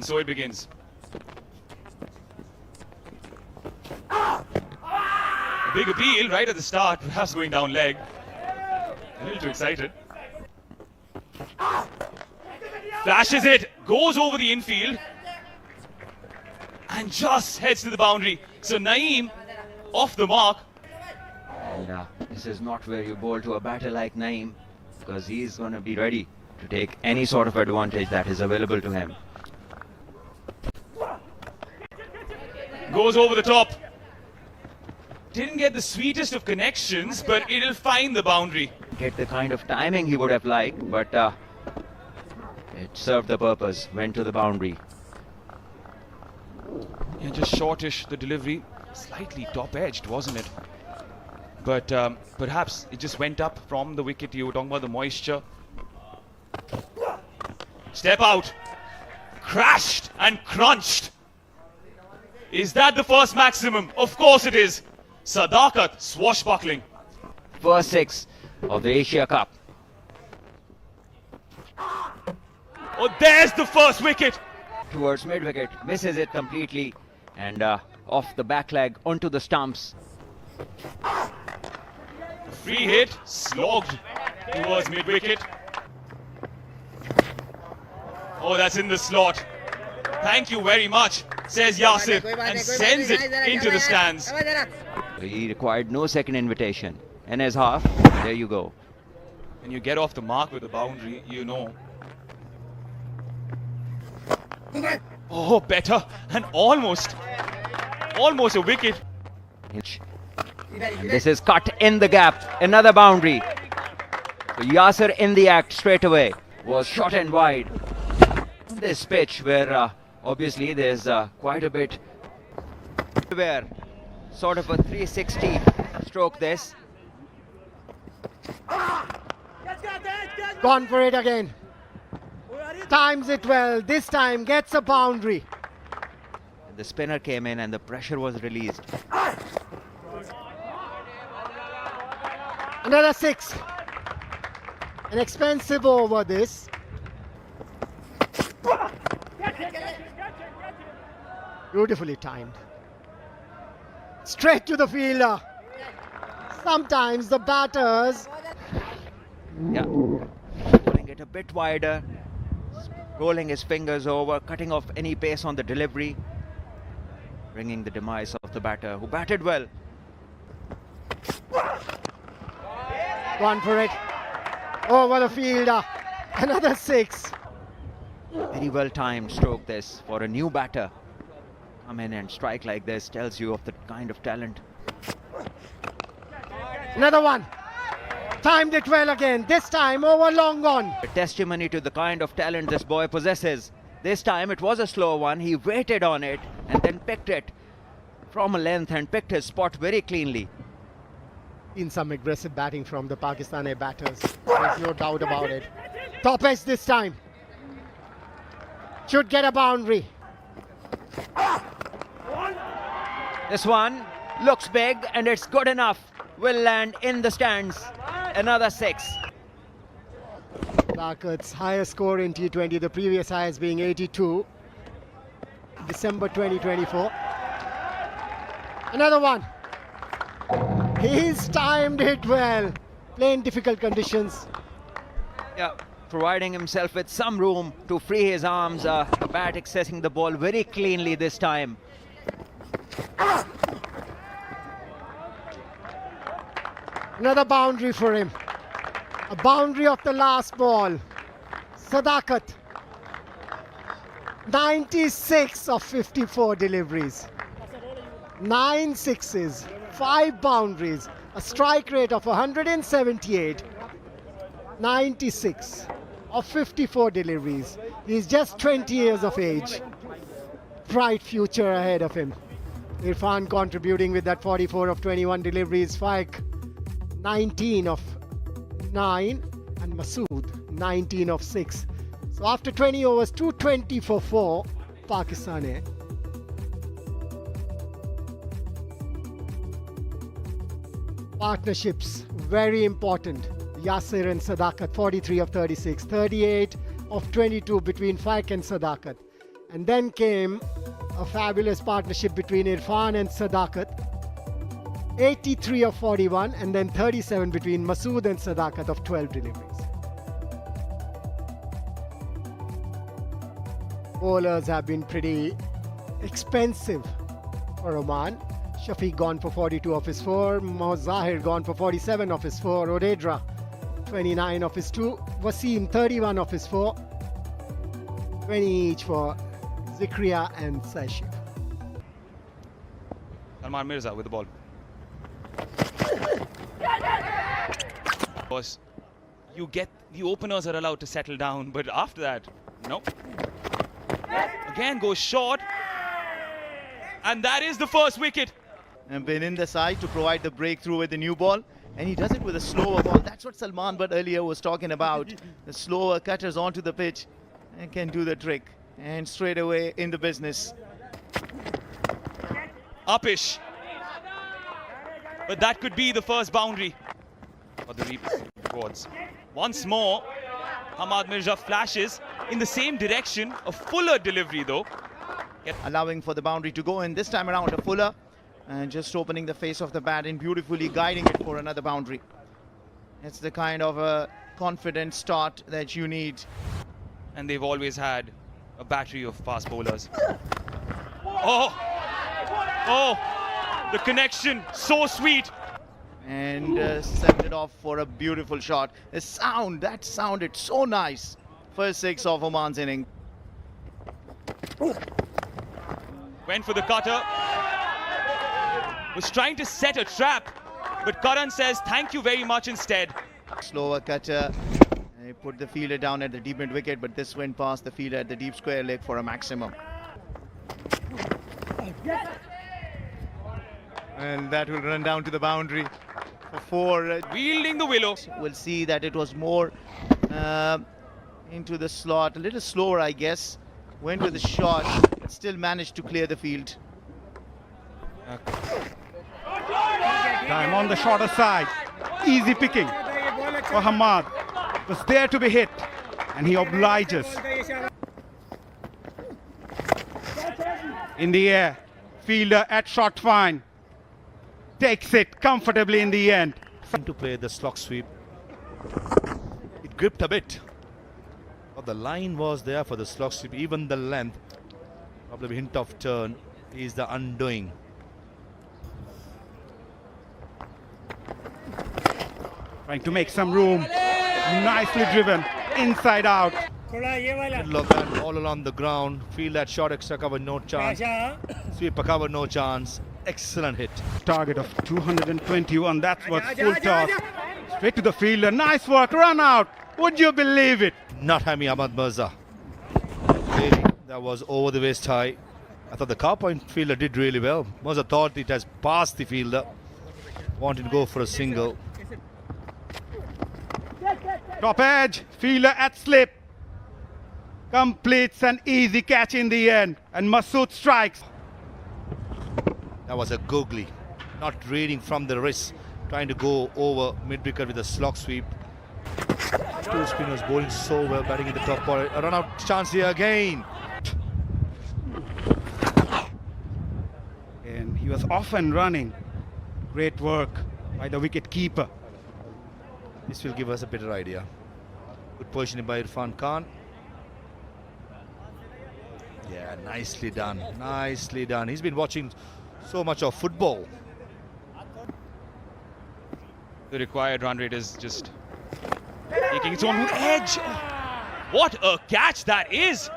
And so it begins. A big appeal right at the start, perhaps going down leg. A little too excited. Flashes it, goes over the infield, and just heads to the boundary. So Naeem off the mark. And this is not where you bowl to a batter like Naeem, because he's going to be ready to take any sort of advantage that is available to him. Goes over the top. Didn't get the sweetest of connections, but it'll find the boundary. Get the kind of timing he would have liked, but it served the purpose, went to the boundary. Yeah, just shortish the delivery, slightly top-edged, wasn't it? But perhaps it just went up from the wicket. You were talking about the moisture. Step out. Crashed and crunched. Is that the first maximum? Of course it is. Sadakat swashbuckling. First six of the Asia Cup. Oh, there's the first wicket. Towards mid-wicket, misses it completely, and off the back leg onto the stumps. Free hit, slogged towards mid-wicket. Oh, that's in the slot. Thank you very much, says Yasir, and sends it into the stands. He required no second invitation. And as half, there you go. When you get off the mark with a boundary, you know. Oh, better, and almost a wicket. And this is cut in the gap, another boundary. So Yasir in the act straight away, was short and wide. This pitch where obviously there's quite a bit where sort of a 360 stroke this. Gone for it again. Times it well. This time gets a boundary. The spinner came in and the pressure was released. Another six. An expensive over this. Beautifully timed. Straight to the fielder. Sometimes the batters. Yeah, pulling it a bit wider, rolling his fingers over, cutting off any pace on the delivery, bringing the demise of the batter who batted well. Gone for it. Over the fielder. Another six. Very well timed stroke this for a new batter. Come in and strike like this tells you of the kind of talent. Another one. Timed it well again. This time over long on. A testimony to the kind of talent this boy possesses. This time it was a slow one. He waited on it and then picked it from a length and picked his spot very cleanly. In some aggressive batting from the Pakistani batters. There's no doubt about it. Top edge this time. Should get a boundary. This one looks big and it's good enough. Will land in the stands. Another six. Dakat's highest score in T20, the previous highest being 82. December 2024. Another one. He's timed it well. Playing difficult conditions. Yeah, providing himself with some room to free his arms. The bat accessing the ball very cleanly this time. Another boundary for him. A boundary of the last ball. Sadakat. 96 of 54 deliveries. 9 sixes, 5 boundaries, a strike rate of 178. 96 of 54 deliveries. He's just 20 years of age. Bright future ahead of him. Irfan contributing with that 44 of 21 deliveries. Faik 19 of 9 and Masood 19 of 6. So after 20 overs, 220 for 4, Pakistan. Partnerships, very important. Yasir and Sadakat, 43 of 36, 38 of 22 between Faik and Sadakat. And then came a fabulous partnership between Irfan and Sadakat. 83 of 41, and then 37 between Masood and Sadakat of 12 deliveries. Bowlers have been pretty expensive for Oman. Shafiq gone for 42 of his 4, Zahir gone for 47 of his 4, Odedra 29 of his 2, Wasim 31 of his 4, 20 each for Zikria and Sashif. Salman Mirza with the ball. Because you get the openers are allowed to settle down, but after that, no. Again goes short, and that is the first wicket. And been in the side to provide the breakthrough with the new ball, and he does it with a slower ball. That's what Salman Butt earlier was talking about. The slower cutters onto the pitch and can do the trick, and straight away in the business. Upish. But that could be the first boundary for the rewards. Once more, Hamad Mirza flashes in the same direction. A fuller delivery though. Allowing for the boundary to go in. This time around a fuller, and just opening the face of the bat and beautifully guiding it for another boundary. It's the kind of a confident start that you need. And they've always had a battery of fast bowlers. Oh! Oh! The connection, so sweet. And sent it off for a beautiful shot. The sound, that sounded so nice. First 6 of Oman's inning. Went for the cutter. Was trying to set a trap, but Karan says thank you very much instead. Slower cutter. He put the fielder down at the deep mid wicket, but this went past the fielder at the deep square leg for a maximum. And that will run down to the boundary for 4. Wielding the willow. We'll see that it was more into the slot, a little slower, I guess. Went with the shot, but still managed to clear the field. Time on the shorter side. Easy picking for Hamad. Was there to be hit, and he obliges. In the air, fielder at short fine. Takes it comfortably in the end. To play the slog sweep. It gripped a bit. But the line was there for the slog sweep, even the length. Probably a hint of turn is the undoing. Trying to make some room. Nicely driven. Inside out. Good look at all along the ground. Feel that short extra cover, no chance. Sweeper cover, no chance. Excellent hit. Target of 221. That's what's full toss. Straight to the fielder. Nice work. Run out. Would you believe it? Not Hami Ahmad Mirza. Really, that was over the waist high. I thought the car point fielder did really well. Mirza thought it has passed the fielder. Wanted to go for a single. Top edge. Fielder at slip. Completes an easy catch in the end. And Masood strikes. That was a googly. Not reading from the wrist. Trying to go over mid-wicket with a slog sweep. Two spinners bowling so well, batting in the top corner. A run-out chance here again. And he was off and running. Great work by the wicket keeper. This will give us a better idea. Good positioning by Irfan Khan. Yeah, nicely done. Nicely done. He's been watching so much of football. The required run rate is just taking its own edge. What a catch that is!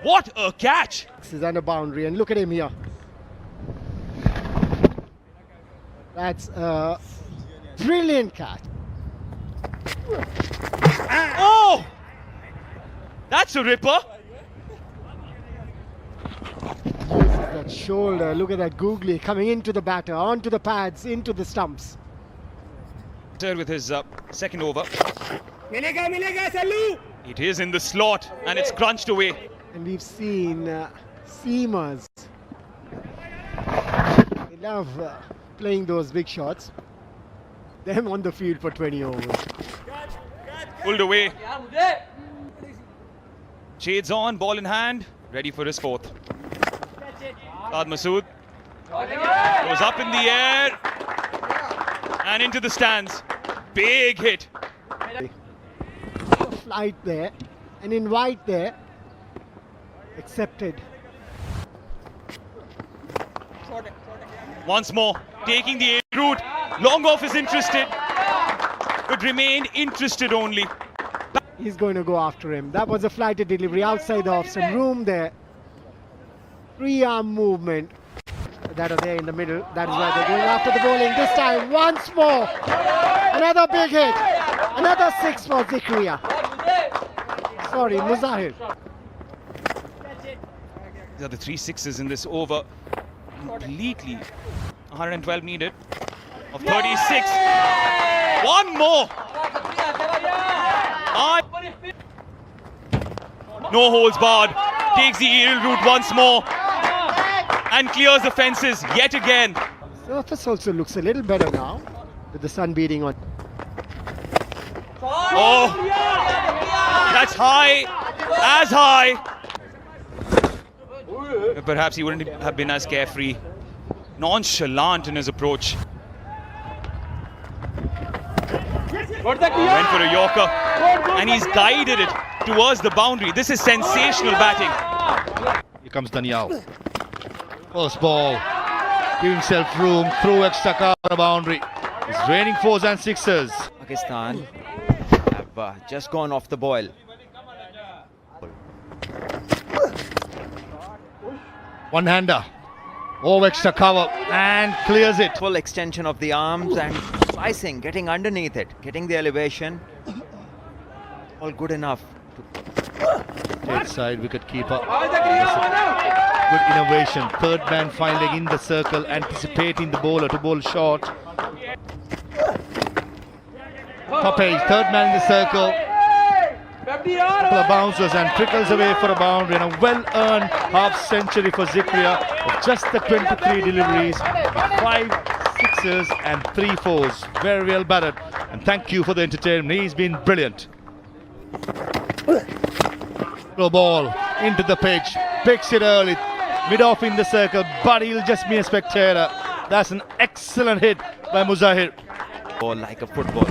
What a catch! This is under boundary, and look at him here. That's a brilliant catch. Oh! That's a ripper! That shoulder, look at that googly coming into the batter, onto the pads, into the stumps. With his second over. It is in the slot and it's crunched away. And we've seen seamers. They love playing those big shots. Them on the field for 20 overs. Pulled away. Shades on, ball in hand. ready for his fourth. Saad Masood goes up in the air and into the stands. Big hit. Flight there, and in white there. Accepted. Once more, taking the air route. Long off is interested, but remained interested only. He's going to go after him. That was a flighted delivery outside the off, some room there. Free arm movement. That are there in the middle. That is why they're going after the bowling. This time, once more. Another big hit. Another six for Zikria. Sorry, Muzahir. These are the 3 sixes in this over. Completely 112 needed of 36. One more. No holds barred. Takes the aerial route once more and clears the fences yet again. Surface also looks a little better now with the sun beating on. Oh, that's high, as high. Perhaps he wouldn't have been as carefree, nonchalant in his approach. Went for a Yorker and he's guided it towards the boundary. This is sensational batting. Here comes Daniel. First ball. Give himself room. Through extra cover boundary. It's raining 4s and 6s. Pakistan have just gone off the boil. One-hander. Oh, extra cover and clears it. Full extension of the arms and slicing, getting underneath it, getting the elevation. All good enough. Dead side wicket keeper. Good innovation. Third man finding in the circle, anticipating the bowler to bowl short. Top edge, third man in the circle. Couple of bouncers and trickles away for a boundary, and a well-earned half-century for Zikria of just the 23 deliveries, 5 sixes and 3 fours. Very well batted, and thank you for the entertainment. He's been brilliant. Slow ball into the pitch, picks it early, mid-off in the circle, but he'll just be a spectator. That's an excellent hit by Muzahir. Ball like a football.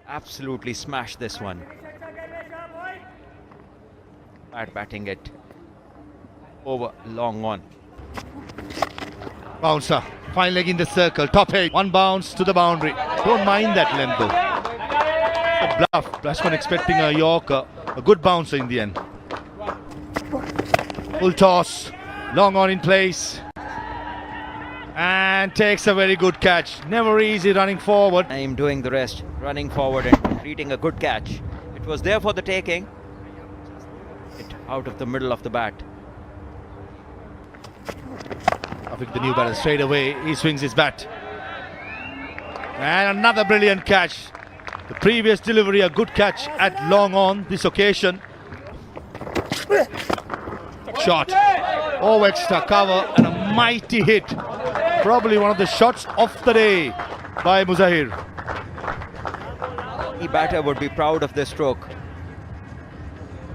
Absolutely smashed this one. Batting it over long on. Bouncer, fine leg in the circle, top edge, one bounce to the boundary. Don't mind that length though. A bluff, batsman expecting a Yorker, a good bouncer in the end. Full toss, long on in place, and takes a very good catch. Never easy running forward. I'm doing the rest, running forward and completing a good catch. It was there for the taking. It out of the middle of the bat. I think the new batter straight away, he swings his bat. And another brilliant catch. The previous delivery, a good catch at long on this occasion. Shot. Oh, extra cover and a mighty hit. Probably one of the shots of the day by Muzahir. The batter would be proud of this stroke.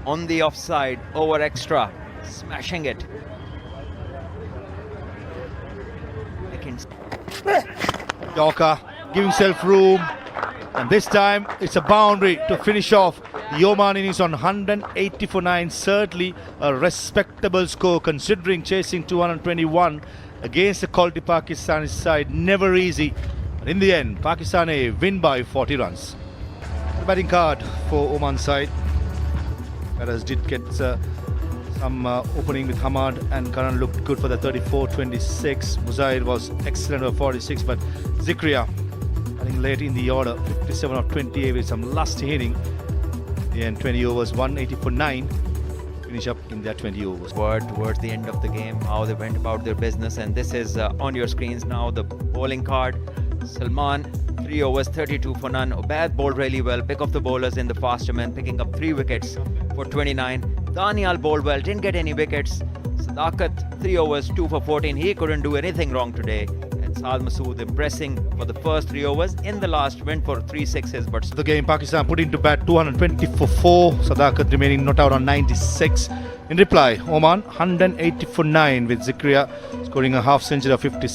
On the offside, over extra, smashing it. Yorker, give himself room, and this time it's a boundary to finish off. The Oman innings on 180 for 9, certainly a respectable score considering chasing 221 against the quality Pakistani side. Never easy, but in the end Pakistan win by 40 runs. The batting card for Oman side. Whereas did get some opening with Hamad, and Karan looked good for the 34-26. Muzahir was excellent for 46, but Zikria, I think late in the order, 57 of 28 with some lusty hitting. And 20 overs, 180 for 9. Finish up in their 20 overs. Towards the end of the game, how they went about their business, and this is on your screens now, the bowling card. Salman, 3 overs, 32 for none. Ubaid bowled really well, pick of the bowlers in the faster men, picking up 3 wickets for 29. Daniel bowled well, didn't get any wickets. Sadakat, 3 overs, 2 for 14. He couldn't do anything wrong today. And Saad Masood impressing for the first 3 overs. In the last, went for 3 sixes. But The game, Pakistan put into bat 220 for 4. Sadakat remaining not out on 96. In reply, Oman 180 for 9 with Zikria scoring a half century of 56.